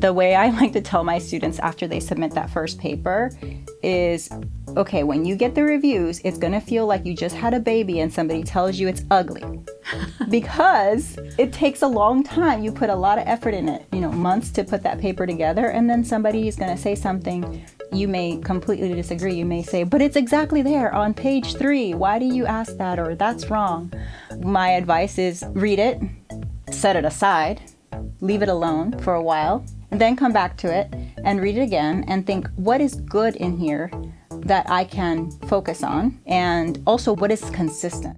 The way I like to tell my students after they submit that first paper is, okay, when you get the reviews, it's going to feel like you just had a baby and somebody tells you it's ugly. Because it takes a long time. You put a lot of effort in it, months to put that paper together, and then somebody is going to say something. You may completely disagree. You may say, but it's exactly there on page 3. Why do you ask that? Or that's wrong. My advice is read it, set it aside, leave it alone for a while, and then come back to it and read it again and think, what is good in here that I can focus on? And also, what is consistent?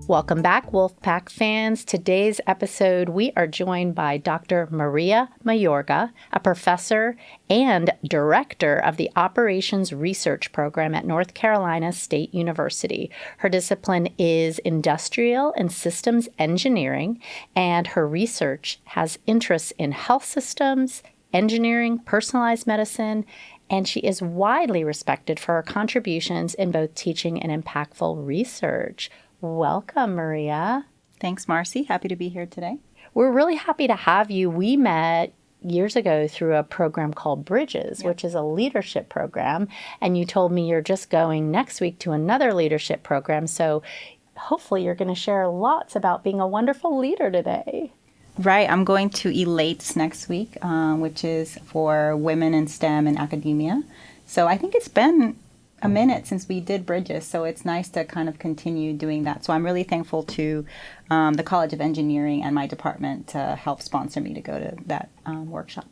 Welcome back, Wolfpack fans. Today's episode, we are joined by Dr. Maria Mayorga, a professor and director of the Operations Research Program at North Carolina State University. Her discipline is industrial and systems engineering, and her research has interests in health systems, engineering, personalized medicine, and she is widely respected for her contributions in both teaching and impactful research. Welcome, Maria. Thanks, Marcy. Happy to be here today. We're really happy to have you. We met years ago through a program called Bridges, which is a leadership program. And you told me you're just going next week to another leadership program. So hopefully you're going to share lots about being a wonderful leader today. Right. I'm going to Elates next week, which is for women in STEM and academia. So I think it's been a minute since we did Bridges, so it's nice to kind of continue doing that. So I'm really thankful to the College of Engineering and my department to help sponsor me to go to that workshop.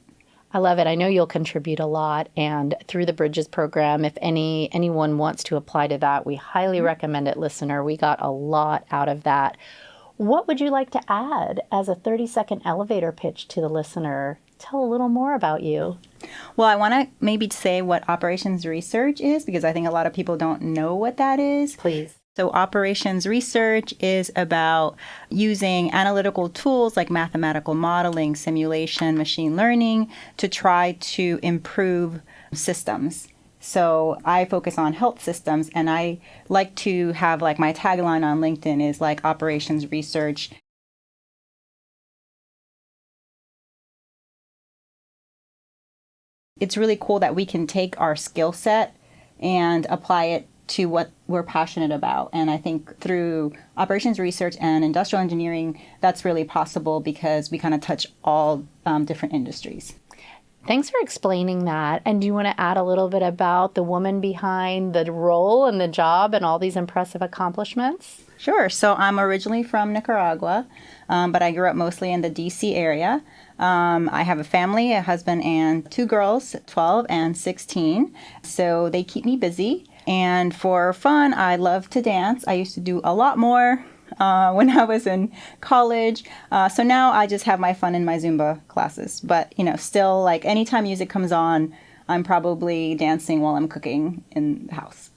I love it. I know you'll contribute a lot, and through the Bridges program, if anyone wants to apply to that, we highly recommend it, listener. We got a lot out of that. What would you like to add as a 30-second elevator pitch to the listener? Tell a little more about you. Well, I want to maybe say what operations research is, because I think a lot of people don't know what that is. Please. So operations research is about using analytical tools like mathematical modeling, simulation, machine learning to try to improve systems. So I focus on health systems, and I like to have like my tagline on LinkedIn is like operations research. It's really cool that we can take our skill set and apply it to what we're passionate about. And I think through operations research and industrial engineering, that's really possible because we kind of touch all different industries. Thanks for explaining that. And do you want to add a little bit about the woman behind the role and the job and all these impressive accomplishments? Sure. So I'm originally from Nicaragua, but I grew up mostly in the D.C. area. I have a family, a husband, and 2 girls, 12 and 16. So they keep me busy. And for fun, I love to dance. I used to do a lot more when I was in college. So now I just have my fun in my Zumba classes. But, still, like anytime music comes on, I'm probably dancing while I'm cooking in the house.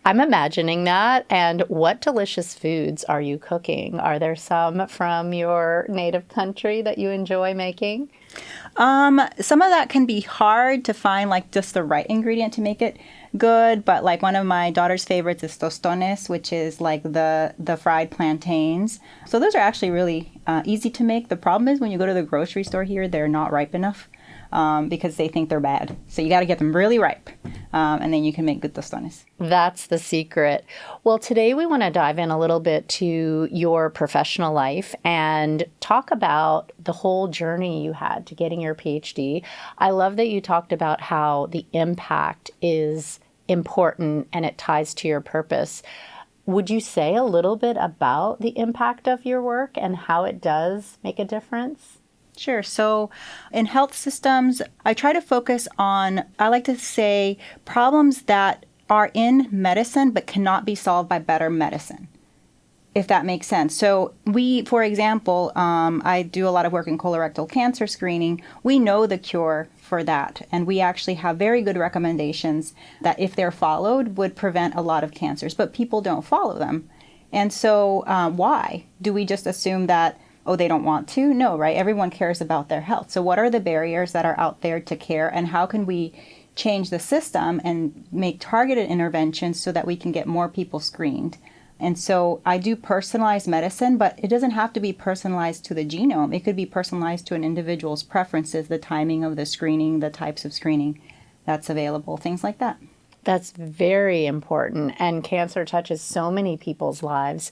I'm imagining that. And what delicious foods are you cooking? Are there some from your native country that you enjoy making? Some of that can be hard to find, like just the right ingredient to make it good. But like one of my daughter's favorites is tostones, which is like the fried plantains. So those are actually really easy to make. The problem is when you go to the grocery store here, they're not ripe enough because they think they're bad. So you got to get them really ripe. And then you can make good tostones. That's the secret. Well, today we want to dive in a little bit to your professional life and talk about the whole journey you had to getting your PhD. I love that you talked about how the impact is important and it ties to your purpose. Would you say a little bit about the impact of your work and how it does make a difference? Sure. So in health systems, I try to focus on, I like to say, problems that are in medicine but cannot be solved by better medicine, if that makes sense. So for example, I do a lot of work in colorectal cancer screening. We know the cure for that. And we actually have very good recommendations that if they're followed would prevent a lot of cancers, but people don't follow them. And so why? Do we just assume that they don't want to? No, right? Everyone cares about their health. So what are the barriers that are out there to care, and how can we change the system and make targeted interventions so that we can get more people screened? And so I do personalized medicine, but it doesn't have to be personalized to the genome. It could be personalized to an individual's preferences, the timing of the screening, the types of screening that's available, things like that. That's very important. And cancer touches so many people's lives.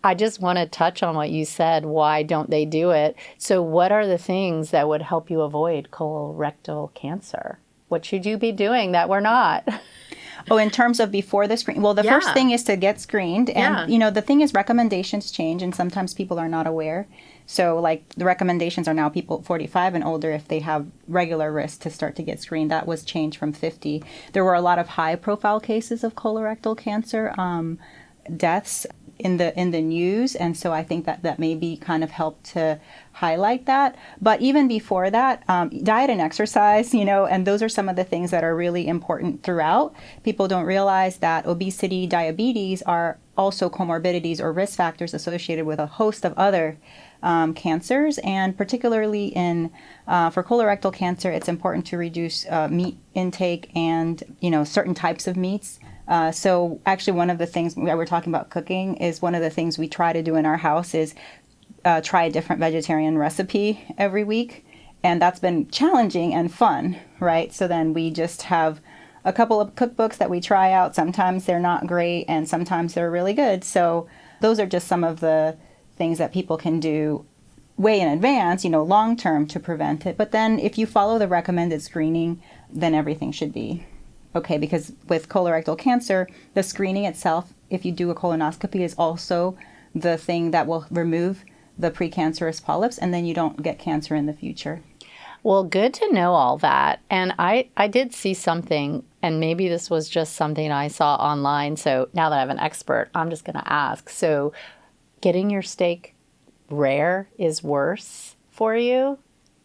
I just want to touch on what you said. Why don't they do it? So what are the things that would help you avoid colorectal cancer? What should you be doing that we're not? Oh, in terms of before the screen? Well, the first thing is to get screened. And, the thing is recommendations change and sometimes people are not aware. So like the recommendations are now people 45 and older if they have regular risk to start to get screened. That was changed from 50. There were a lot of high profile cases of colorectal cancer deaths in the news, and so I think that maybe kind of helped to highlight that. But even before that, diet and exercise, and those are some of the things that are really important throughout. People don't realize that obesity, diabetes are also comorbidities or risk factors associated with a host of other cancers, and particularly for colorectal cancer, it's important to reduce meat intake and certain types of meats. So actually one of the things that we're talking about cooking is one of the things we try to do in our house is try a different vegetarian recipe every week. And that's been challenging and fun, right? So then we just have a couple of cookbooks that we try out. Sometimes they're not great and sometimes they're really good. So those are just some of the things that people can do way in advance, long term to prevent it. But then if you follow the recommended screening, then everything should be okay, because with colorectal cancer, the screening itself, if you do a colonoscopy, is also the thing that will remove the precancerous polyps, and then you don't get cancer in the future. Well, good to know all that. And I did see something, and maybe this was just something I saw online. So now that I have an expert, I'm just going to ask. So getting your steak rare is worse for you?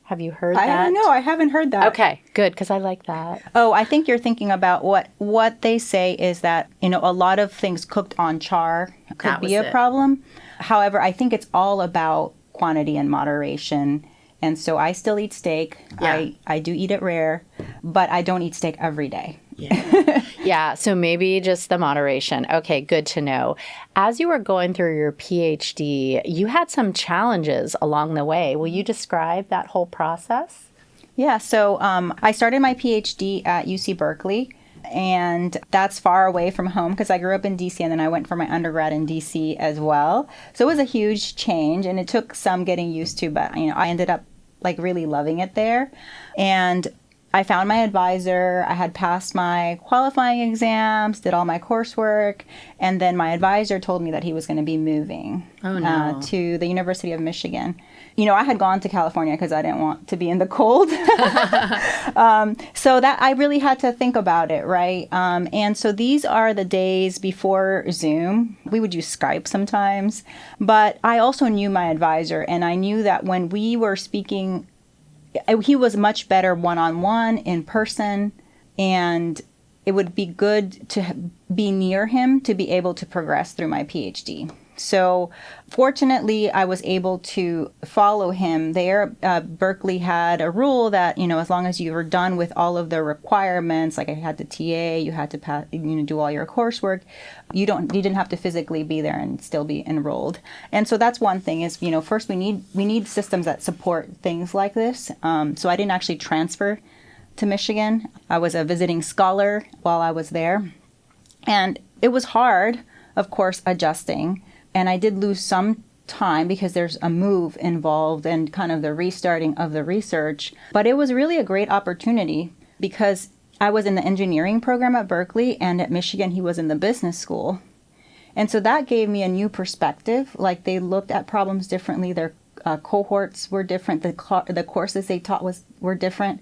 Have you heard that? I don't know. I haven't heard that. Okay, good, because I like that. Oh, I think you're thinking about what they say is that, a lot of things cooked on char could be a problem. However, I think it's all about quantity and moderation. And so I still eat steak. Yeah. I do eat it rare, but I don't eat steak every day. Yeah. Yeah, so maybe just the moderation. Okay, good to know. As you were going through your PhD, you had some challenges along the way. Will you describe that whole process? Yeah, so I started my PhD at UC Berkeley, and that's far away from home because I grew up in DC and then I went for my undergrad in DC as well. So it was a huge change and it took some getting used to, but I ended up really loving it there. And I found my advisor. I had passed my qualifying exams, did all my coursework, and then my advisor told me that he was going to be moving to the University of Michigan. I had gone to California because I didn't want to be in the cold. So that I really had to think about it, right? And so these are the days before Zoom. We would use Skype sometimes. But I also knew my advisor, and I knew that when we were speaking, he was much better one-on-one, in person, and it would be good to be near him to be able to progress through my PhD. So fortunately, I was able to follow him there. Berkeley had a rule that, as long as you were done with all of the requirements, like I had to TA, you had to do all your coursework, you didn't have to physically be there and still be enrolled. And so that's one thing is, first we need systems that support things like this. So I didn't actually transfer to Michigan. I was a visiting scholar while I was there. And it was hard, of course, adjusting. And I did lose some time because there's a move involved and kind of the restarting of the research. But it was really a great opportunity because I was in the engineering program at Berkeley, and at Michigan, he was in the business school. And so that gave me a new perspective. Like, they looked at problems differently. Their cohorts were different. The courses they taught were different.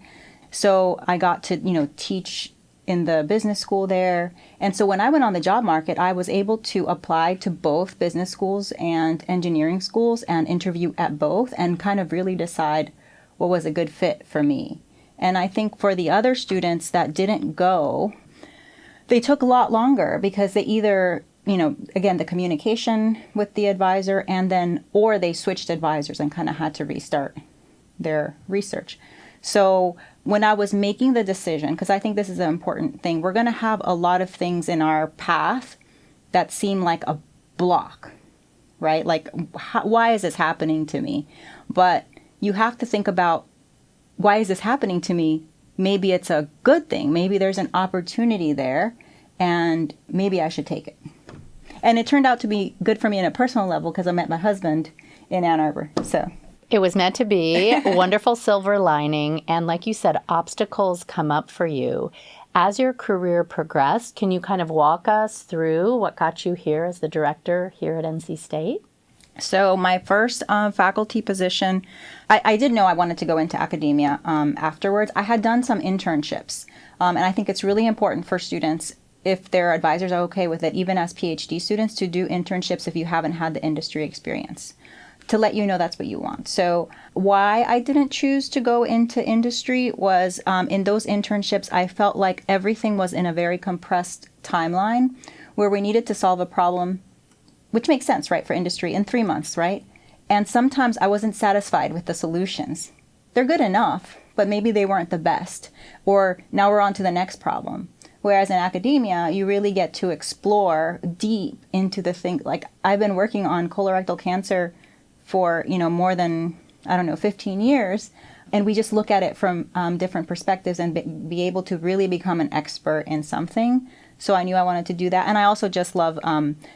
So I got to, teach in the business school there. And so when I went on the job market, I was able to apply to both business schools and engineering schools and interview at both and kind of really decide what was a good fit for me. And I think for the other students that didn't go, they took a lot longer because they either, again, the communication with the advisor or they switched advisors and kind of had to restart their research. So when I was making the decision, because I think this is an important thing, we're going to have a lot of things in our path that seem like a block, right? Like, why is this happening to me? But you have to think about, why is this happening to me? Maybe it's a good thing. Maybe there's an opportunity there, and maybe I should take it. And it turned out to be good for me in a personal level because I met my husband in Ann Arbor. So it was meant to be. Wonderful silver lining. And like you said, obstacles come up for you. As your career progressed, can you kind of walk us through what got you here as the director here at NC State? So my first faculty position, I did know I wanted to go into academia afterwards. I had done some internships, and I think it's really important for students, if their advisors are okay with it, even as PhD students, to do internships if you haven't had the industry experience, to let you know that's what you want. So why I didn't choose to go into industry was in those internships, I felt like everything was in a very compressed timeline where we needed to solve a problem, which makes sense, right, for industry, in 3 months, right? And sometimes I wasn't satisfied with the solutions. They're good enough, but maybe they weren't the best. Or now we're on to the next problem. Whereas in academia, you really get to explore deep into the thing. Like, I've been working on colorectal cancer for, more than, 15 years. And we just look at it from different perspectives and be able to really become an expert in something. So I knew I wanted to do that. And I also just love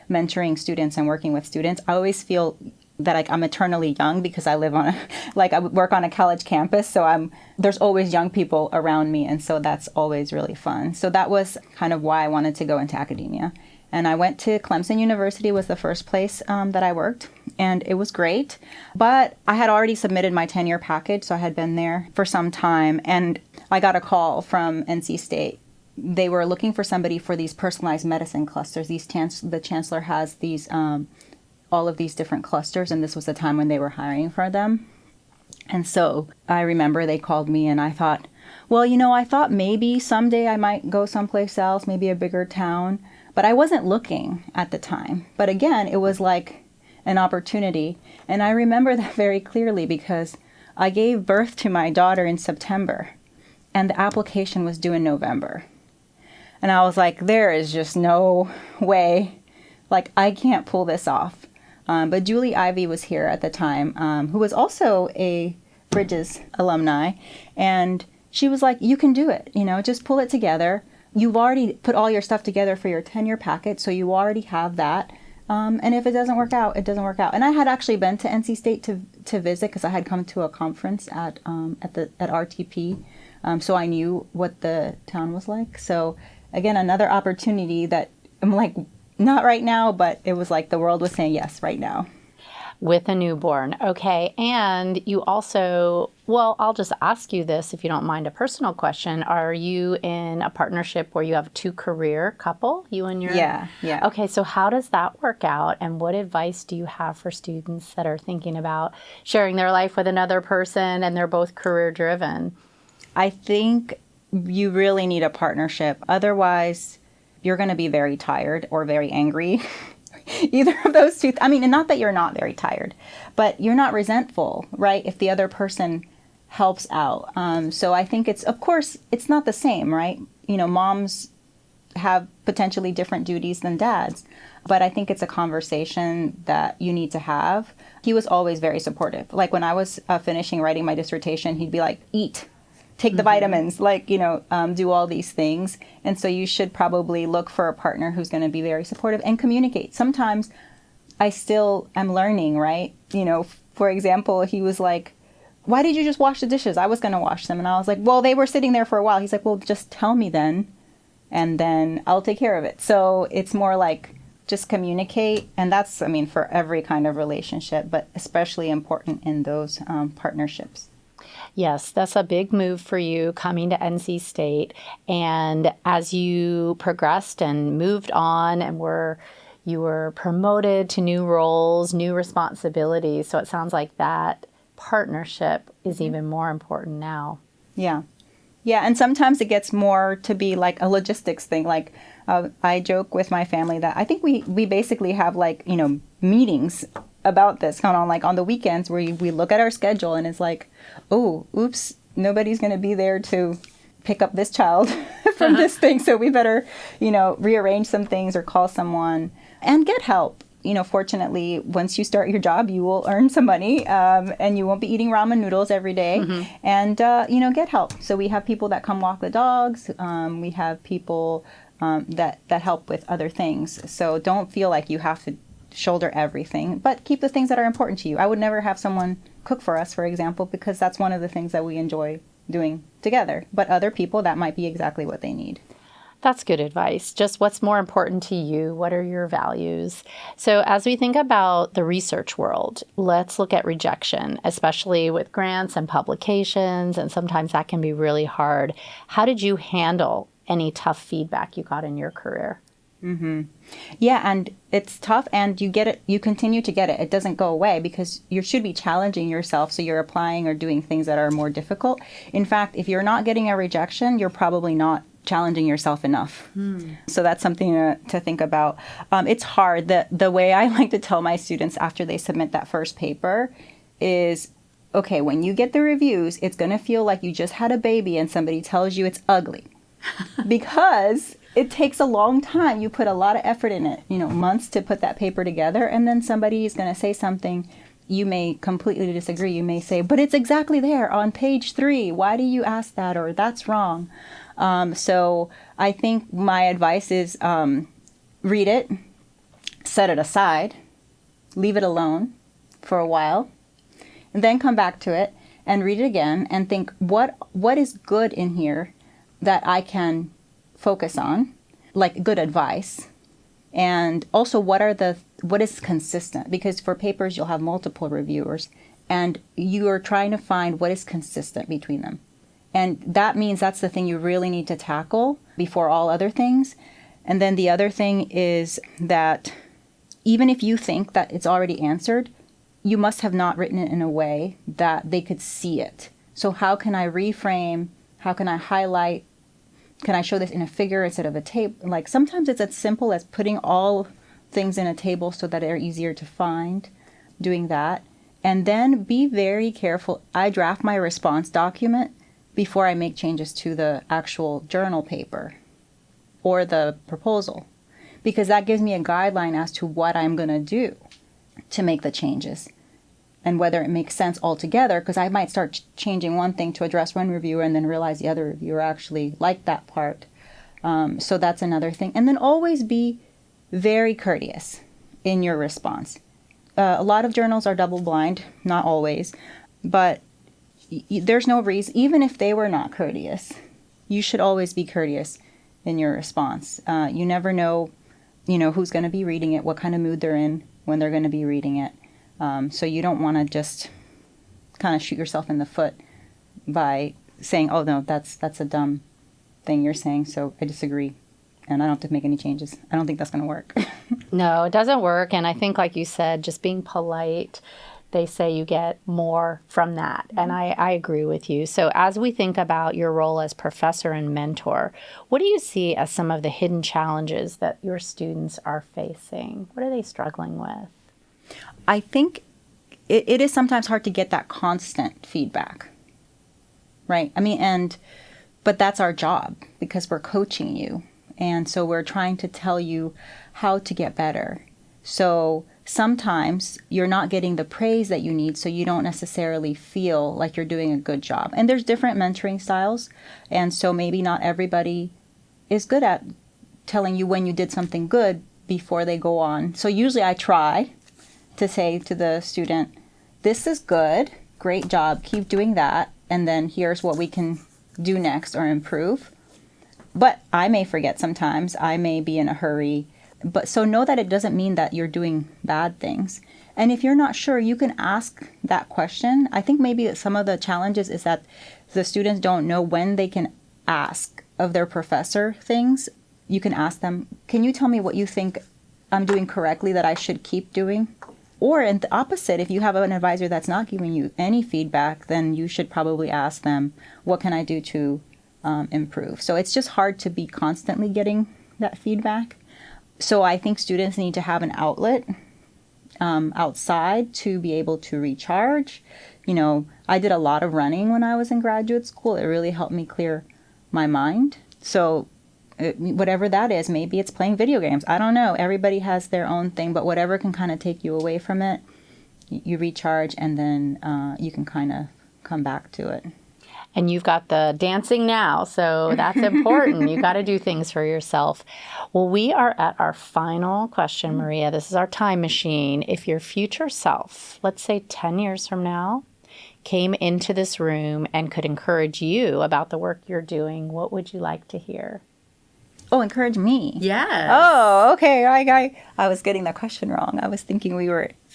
mentoring students and working with students. I always feel that I'm eternally young because I live on I work on a college campus. So there's always young people around me. And so that's always really fun. So that was kind of why I wanted to go into academia. And I went to Clemson University, was the first place that I worked. And it was great. But I had already submitted my tenure package. So I had been there for some time. And I got a call from NC State. They were looking for somebody for these personalized medicine clusters. The chancellor has these, all of these different clusters, and this was the time when they were hiring for them. And so I remember they called me, and I thought, well, I thought maybe someday I might go someplace else, maybe a bigger town, but I wasn't looking at the time. But again, it was like an opportunity, and I remember that very clearly because I gave birth to my daughter in September, and the application was due in November. And I was like, there is just no way, I can't pull this off. But Julie Ivy was here at the time, who was also a Bridges alumni. And she was like, you can do it, just pull it together. You've already put all your stuff together for your tenure packet, so you already have that. And if it doesn't work out, it doesn't work out. And I had actually been to NC State to visit because I had come to a conference at RTP. So I knew what the town was like. So again, another opportunity that I'm like, not right now, but it was like the world was saying yes right now. With a newborn. Okay. And you also, I'll just ask you this, if you don't mind, a personal question. Are you in a partnership where you have a 2-career couple, you and your... Yeah. Okay. So how does that work out? And what advice do you have for students that are thinking about sharing their life with another person and they're both career driven? I think you really need a partnership. Otherwise, you're going to be very tired or very angry. Either of those two. I mean, and not that you're not very tired, but you're not resentful, right? If the other person helps out. So I think of course, it's not the same, right? Moms have potentially different duties than dads, but I think it's a conversation that you need to have. He was always very supportive. Like when I was finishing writing my dissertation, he'd be like, eat. Take the vitamins, do all these things. And so you should probably look for a partner who's going to be very supportive and communicate. Sometimes I still am learning, right? For example, he was like, why did you just wash the dishes? I was going to wash them. And I was like, well, they were sitting there for a while. He's like, well, just tell me then, and then I'll take care of it. So it's more like just communicate. And that's, for every kind of relationship, but especially important in those partnerships. Yes, that's a big move for you coming to NC State. And as you progressed and moved on and you were promoted to new roles, new responsibilities. So it sounds like that partnership is even more important now. Yeah. Yeah. And sometimes it gets more to be like a logistics thing. Like I joke with my family that I think we basically have meetings about this kind of on the weekends where we look at our schedule and it's like, oh, oops, nobody's going to be there to pick up this child from this thing. So we better, rearrange some things or call someone and get help. fortunately, once you start your job, you will earn some money, and you won't be eating ramen noodles every day. And, get help. So we have people that come walk the dogs. We have people that help with other things. So don't feel like you have to shoulder everything, but keep the things that are important to you. I would never have someone cook for us, for example, because that's one of the things that we enjoy doing together. But other people, that might be exactly what they need. That's good advice. Just what's more important to you? What are your values? So as we think about the research world, let's look at rejection, especially with grants and publications, and sometimes that can be really hard. How did you handle any tough feedback you got in your career? Yeah, and it's tough, and you get it. You continue to get it. It doesn't go away because you should be challenging yourself. So you're applying or doing things that are more difficult. In fact, if you're not getting a rejection, you're probably not challenging yourself enough. So that's something to think about. It's hard. The way I like to tell my students after they submit that first paper is, okay, when you get the reviews, it's going to feel like you just had a baby and somebody tells you it's ugly. Because it takes a long time. You put a lot of effort in it, months to put that paper together. And then somebody is going to say something. You may completely disagree. You may say, but it's exactly there on page 3. Why do you ask that? Or that's wrong. So I think my advice is read it, set it aside, leave it alone for a while, and then come back to it and read it again and think, what is good in here that I can focus on, like good advice, and also what is consistent, because for papers you'll have multiple reviewers and you are trying to find what is consistent between them. And that means that's the thing you really need to tackle before all other things. And then the other thing is that even if you think that it's already answered, you must have not written it in a way that they could see it. So how can I reframe? How can I highlight? Can I show this in a figure instead of a table? Like sometimes it's as simple as putting all things in a table so that they're easier to find, doing that. And then be very careful. I draft my response document before I make changes to the actual journal paper or the proposal, because that gives me a guideline as to what I'm going to do to make the changes and whether it makes sense altogether, because I might start changing one thing to address one reviewer and then realize the other reviewer actually liked that part. So that's another thing. And then always be very courteous in your response. A lot of journals are double blind, not always, but there's no reason, even if they were not courteous, you should always be courteous in your response. You never know, who's going to be reading it, what kind of mood they're in when they're going to be reading it. So you don't want to just kind of shoot yourself in the foot by saying, oh, no, that's a dumb thing you're saying, so I disagree, and I don't have to make any changes. I don't think that's going to work. No, it doesn't work. And I think, like you said, just being polite, they say you get more from that. And I agree with you. So as we think about your role as professor and mentor, what do you see as some of the hidden challenges that your students are facing? What are they struggling with? I think it is sometimes hard to get that constant feedback, right? But that's our job because we're coaching you. And so we're trying to tell you how to get better. So sometimes you're not getting the praise that you need, so you don't necessarily feel like you're doing a good job. And there's different mentoring styles. And so maybe not everybody is good at telling you when you did something good before they go on. So usually I try to say to the student, this is good, great job, keep doing that, and then here's what we can do next or improve. But I may forget sometimes, I may be in a hurry, but so know that it doesn't mean that you're doing bad things. And if you're not sure, you can ask that question. I think maybe some of the challenges is that the students don't know when they can ask of their professor things. You can ask them, can you tell me what you think I'm doing correctly that I should keep doing? Or in the opposite, if you have an advisor that's not giving you any feedback, then you should probably ask them, what can I do to improve? So it's just hard to be constantly getting that feedback. So I think students need to have an outlet outside to be able to recharge. I did a lot of running when I was in graduate school. It really helped me clear my mind. So whatever that is. Maybe it's playing video games. I don't know. Everybody has their own thing, but whatever can kind of take you away from it, you recharge, and then you can kind of come back to it. And you've got the dancing now, so that's important. You got to do things for yourself. Well, we are at our final question, Maria. This is our time machine. If your future self, let's say 10 years from now, came into this room and could encourage you about the work you're doing, what would you like to hear? Oh, encourage me. Yes. Oh, okay. I was getting that question wrong. I was thinking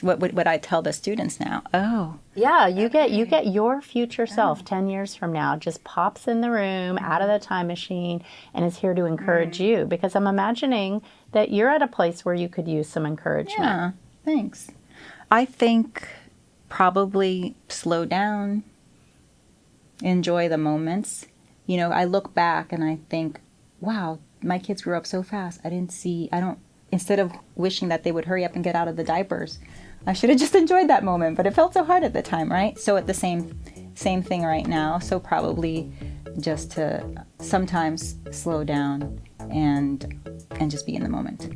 what would I tell the students now? Oh. Yeah, you get your future self 10 years from now just pops in the room out of the time machine and is here to encourage you, because I'm imagining that you're at a place where you could use some encouragement. Yeah, thanks. I think probably slow down, enjoy the moments. I look back and I think, wow, my kids grew up so fast. Instead of wishing that they would hurry up and get out of the diapers, I should have just enjoyed that moment, but it felt so hard at the time, right? So at the same thing right now. So probably just to sometimes slow down and just be in the moment.